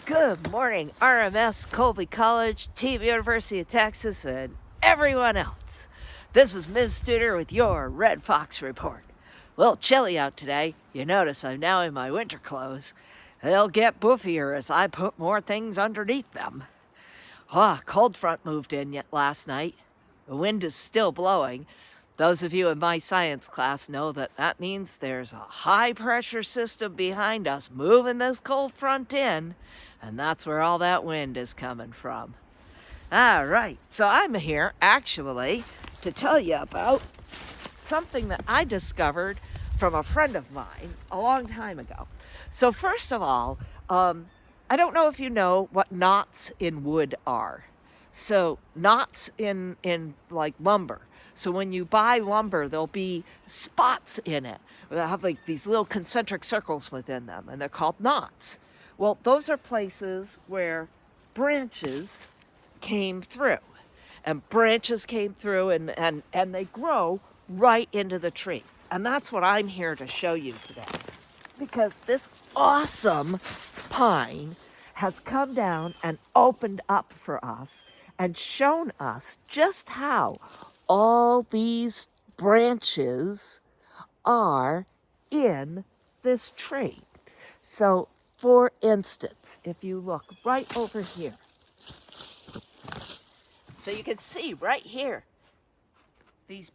Good morning, RMS, Colby College, Team University of Texas, and everyone else. This is Ms. Studer with your Red Fox Report. A little chilly out today. You notice I'm now in my winter clothes. They'll get boofier as I put more things underneath them. Cold front moved in yet last night. The wind is still blowing. Those of you in my science class know that means there's a high pressure system behind us moving this cold front in, and that's where all that wind is coming from. All right, so I'm here actually to tell you about something that I discovered from a friend of mine a long time ago. So first of all, I don't know if you know what knots in wood are. So knots in like lumber. So when you buy lumber, there'll be spots in it. They'll have like these little concentric circles within them, and they're called knots. Well, those are places where branches came through. And branches came through and they grow right into the tree. And that's what I'm here to show you today. Because this awesome pine has come down and opened up for us and shown us just how all these branches are in this tree. So, for instance, if you look right over here, so you can see right here, these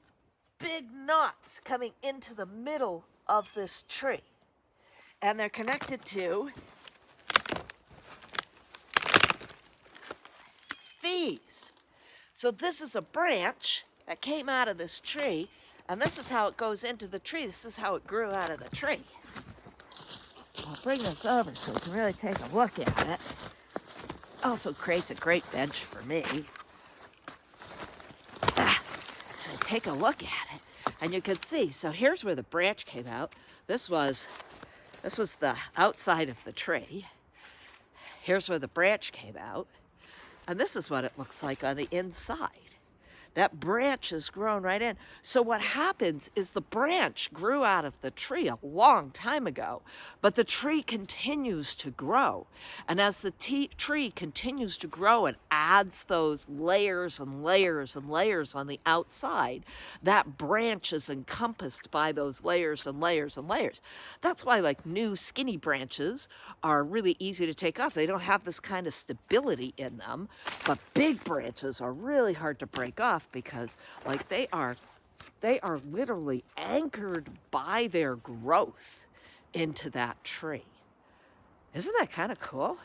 big knots coming into the middle of this tree. And they're connected to these. So this is a branch that came out of this tree, and this is how it goes into the tree. This is how it grew out of the tree. I'll bring this over so we can really take a look at it. Also creates a great bench for me. So take a look at it, and you can see. So here's where the branch came out. This was the outside of the tree. Here's where the branch came out. And this is what it looks like on the inside. That branch has grown right in. So what happens is the branch grew out of the tree a long time ago, but the tree continues to grow. And as the tree continues to grow and adds those layers and layers and layers on the outside, that branch is encompassed by those layers and layers and layers. That's why like new skinny branches are really easy to take off. They don't have this kind of stability in them, but big branches are really hard to break off because like they are literally anchored by their growth into that tree. Isn't that kind of cool?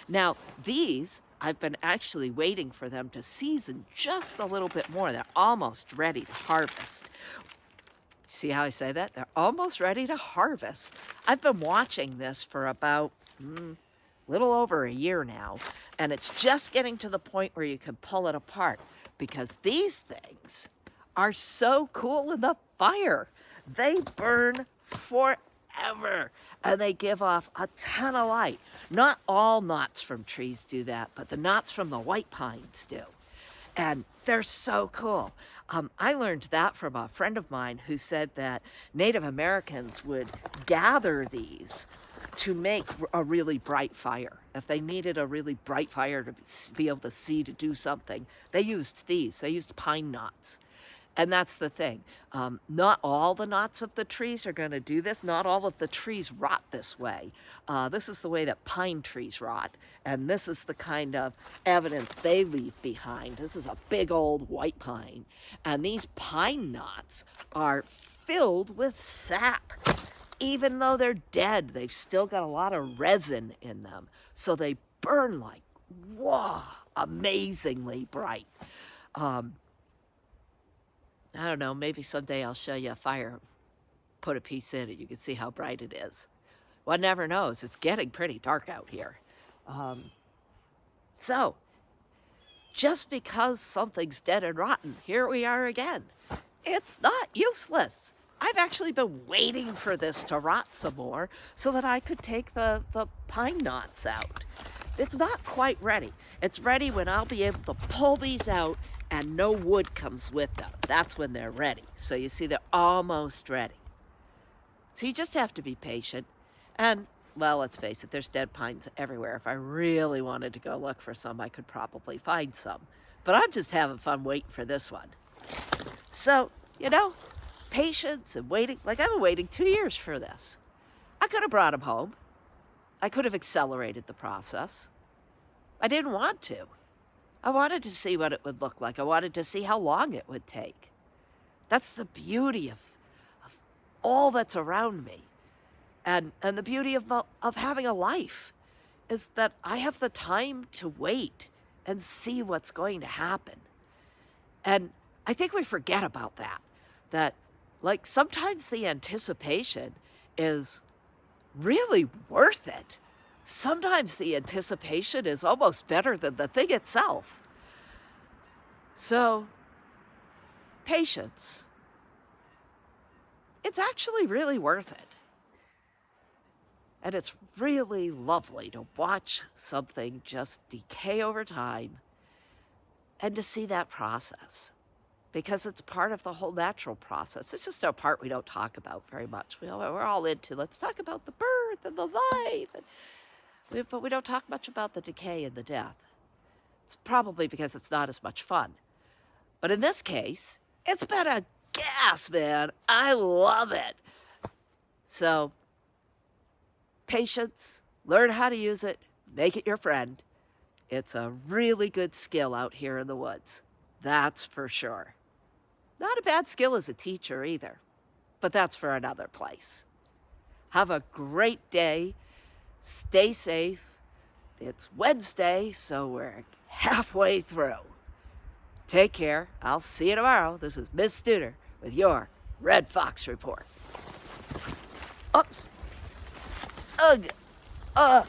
Now, these, I've been actually waiting for them to season just a little bit more. They're almost ready to harvest. See how I say that? They're almost ready to harvest. I've been watching this for about little over a year now, and it's just getting to the point where you can pull it apart because these things are so cool in the fire. They burn forever and they give off a ton of light. Not all knots from trees do that, but the knots from the white pines do. And they're so cool. I learned that from a friend of mine who said that Native Americans would gather these to make a really bright fire. If they needed a really bright fire to be able to see to do something, they used these. They used pine knots. And that's the thing. Not all the knots of the trees are going to do this. Not all of the trees rot this way. This is the way that pine trees rot. And this is the kind of evidence they leave behind. This is a big old white pine. And these pine knots are filled with sap. Even though they're dead, they've still got a lot of resin in them. So they burn like, whoa, amazingly bright. I don't know, maybe someday I'll show you a fire, put a piece in it, you can see how bright it is. One never knows, it's getting pretty dark out here. So, just because something's dead and rotten, here we are again. It's not useless. I've actually been waiting for this to rot some more so that I could take the pine knots out. It's not quite ready. It's ready when I'll be able to pull these out and no wood comes with them. That's when they're ready. So you see, they're almost ready. So you just have to be patient. And well, let's face it, there's dead pines everywhere. If I really wanted to go look for some, I could probably find some. But I'm just having fun waiting for this one. So, patience and waiting. Like, I've been waiting 2 years for this. I could have brought him home. I could have accelerated the process. I didn't want to. I wanted to see what it would look like. I wanted to see how long it would take. That's the beauty of all that's around me. And the beauty of having a life is that I have the time to wait and see what's going to happen. And I think we forget about that. That, like, sometimes the anticipation is really worth it. Sometimes the anticipation is almost better than the thing itself. So, patience. It's actually really worth it. And it's really lovely to watch something just decay over time and to see that process, because it's part of the whole natural process. It's just a part we don't talk about very much. We're all into, let's talk about the birth and the life, but we don't talk much about the decay and the death. It's probably because it's not as much fun. But in this case, it's been a gas, man. I love it. So, patience, learn how to use it, make it your friend. It's a really good skill out here in the woods. That's for sure. Not a bad skill as a teacher either, but that's for another place. Have a great day. Stay safe. It's Wednesday, so we're halfway through. Take care. I'll see you tomorrow. This is Miss Studer with your Red Fox Report. Oops. Ugh.